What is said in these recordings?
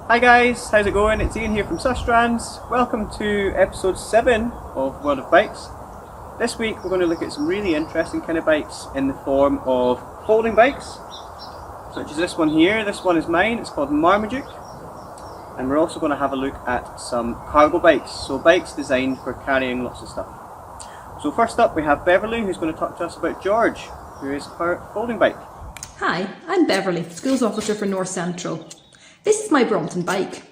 Hi guys, how's it going? It's Ian here from Sustrands. Welcome to episode 7 of World of Bikes. This week we're going to look at some really interesting kind of bikes in the form of folding bikes, such as this one here. This one is mine, it's called Marmaduke. And we're also going to have a look at some cargo bikes, so bikes designed for carrying lots of stuff. So first up we have Beverly, who's going to talk to us about George, who is her folding bike. Hi, I'm Beverly, Schools Officer for North Central. This is my Brompton bike,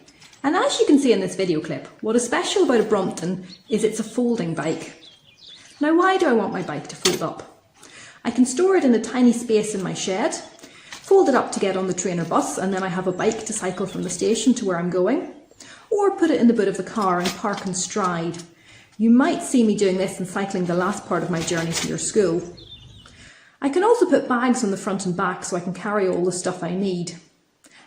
and as you can see in this video clip, what is special about a Brompton is it's a folding bike. Now, why do I want my bike to fold up? I can store it in a tiny space in my shed, fold it up to get on the train or bus, and then I have a bike to cycle from the station to where I'm going, or put it in the boot of the car and park and stride. You might see me doing this and cycling the last part of my journey to your school. I can also put bags on the front and back so I can carry all the stuff I need.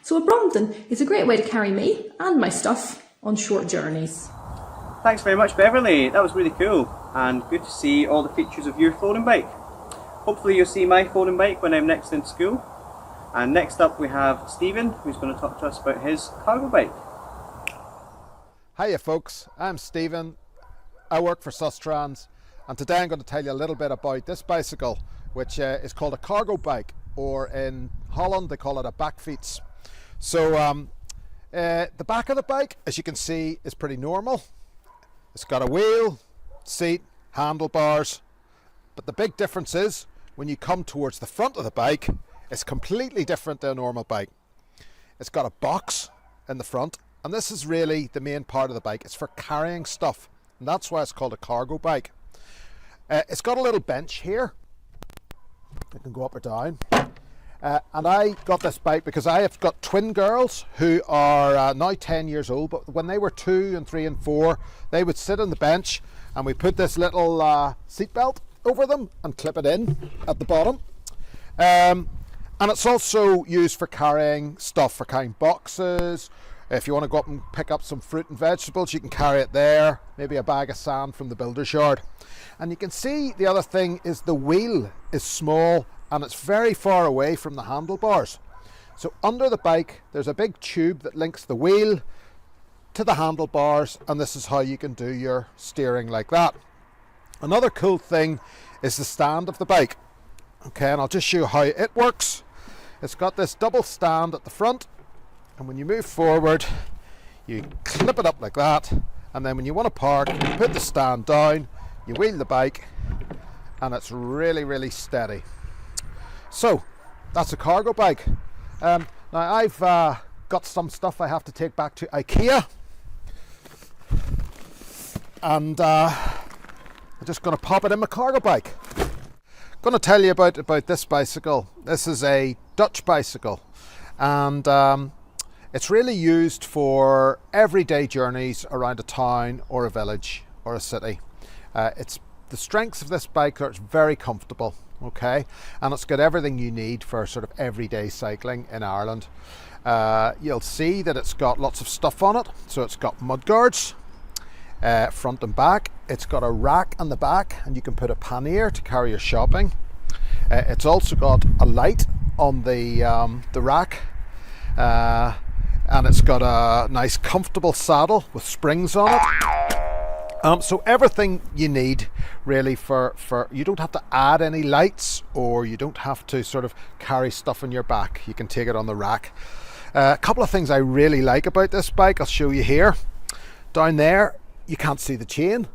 So a Brompton is a great way to carry me and my stuff on short journeys. Thanks very much, Beverly. That was really cool and good to see all the features of your folding bike. Hopefully you'll see my folding bike when I'm next in school. And next up we have Stephen, who's going to talk to us about his cargo bike. Hiya folks, I'm Stephen. I work for Sustrans, and today I'm going to tell you a little bit about this bicycle, which is called a cargo bike, or in Holland they call it a bakfiets. So the back of the bike, as you can see, is pretty normal. It's got a wheel, seat, handlebars, but the big difference is when you come towards the front of the bike, it's completely different to a normal bike. It's got a box in the front, and this is really the main part of the bike. It's for carrying stuff, and that's why it's called a cargo bike. It's got a little bench here. It can go up or down. And I got this bike because I have got twin girls who are now 10 years old, but when they were 2 and 3 and 4, they would sit on the bench and we put this little seat belt over them and clip it in at the bottom. And it's also used for carrying stuff, for carrying boxes. If you want to go up and pick up some fruit and vegetables, you can carry it there, maybe a bag of sand from the builder's yard. And you can see the other thing is the wheel is small and it's very far away from the handlebars. So under the bike there's a big tube that links the wheel to the handlebars, and this is how you can do your steering like that. Another cool thing is the stand of the bike. Okay, and I'll just show you how it works. It's got this double stand at the front, and when you move forward you clip it up like that, and then when you want to park you put the stand down, you wheel the bike, and it's really steady. So that's a cargo bike. Now I've got some stuff I have to take back to IKEA, and I'm just going to pop it in my cargo bike. Going to tell you about this bicycle. This is a Dutch bicycle, and it's really used for everyday journeys around a town or a village or a city. It's the strengths of this bike are it's very comfortable, okay, and it's got everything you need for sort of everyday cycling in Ireland. You'll see that it's got lots of stuff on it. So it's got mudguards front and back. It's got a rack on the back, and you can put a pannier to carry your shopping. It's also got a light on the rack, and it's got a nice comfortable saddle with springs on it. So everything you need really for you don't have to add any lights, or you don't have to sort of carry stuff on your back. You can take it on the rack. A couple of things I really like about this bike, I'll show you here. Down there you can't see the chain.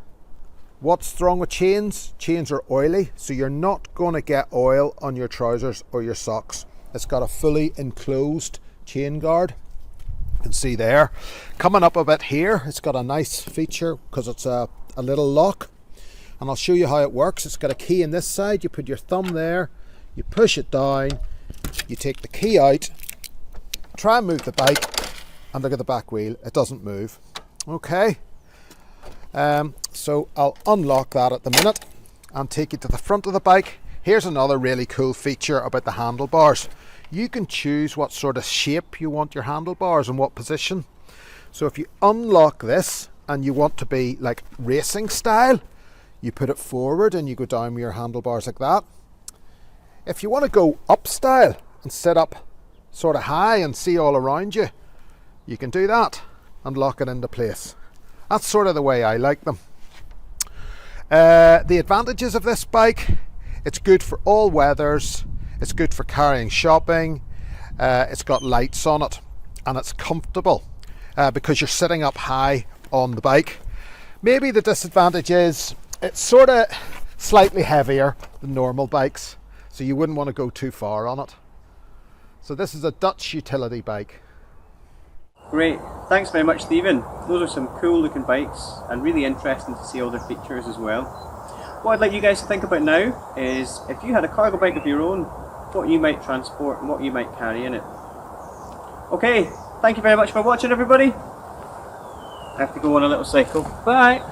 What's wrong with chains? Chains are oily, so you're not going to get oil on your trousers or your socks. It's got a fully enclosed chain guard. Can see there. Coming up a bit here, it's got a nice feature because it's a little lock, and I'll show you how it works. It's got a key in this side. You put your thumb there, you push it down, you take the key out, try and move the bike, and look at the back wheel, it doesn't move. Okay, so I'll unlock that at the minute and take you to the front of the bike. Here's another really cool feature about the handlebars. You can choose what sort of shape you want your handlebars and what position. So if you unlock this and you want to be like racing style, you put it forward and you go down with your handlebars like that. If you want to go up style and sit up sort of high and see all around you, you can do that and lock it into place. That's sort of the way I like them. The advantages of this bike: it's good for all weathers, it's good for carrying shopping, it's got lights on it, and it's comfortable because you're sitting up high on the bike. Maybe the disadvantage is it's sort of slightly heavier than normal bikes, so you wouldn't want to go too far on it. So this is a Dutch utility bike. Great, thanks very much, Stephen. Those are some cool looking bikes and really interesting to see all their features as well. What I'd like you guys to think about now is, if you had a cargo bike of your own, what you might transport and what you might carry in it. Okay, thank you very much for watching, everybody. I have to go on a little cycle. Bye!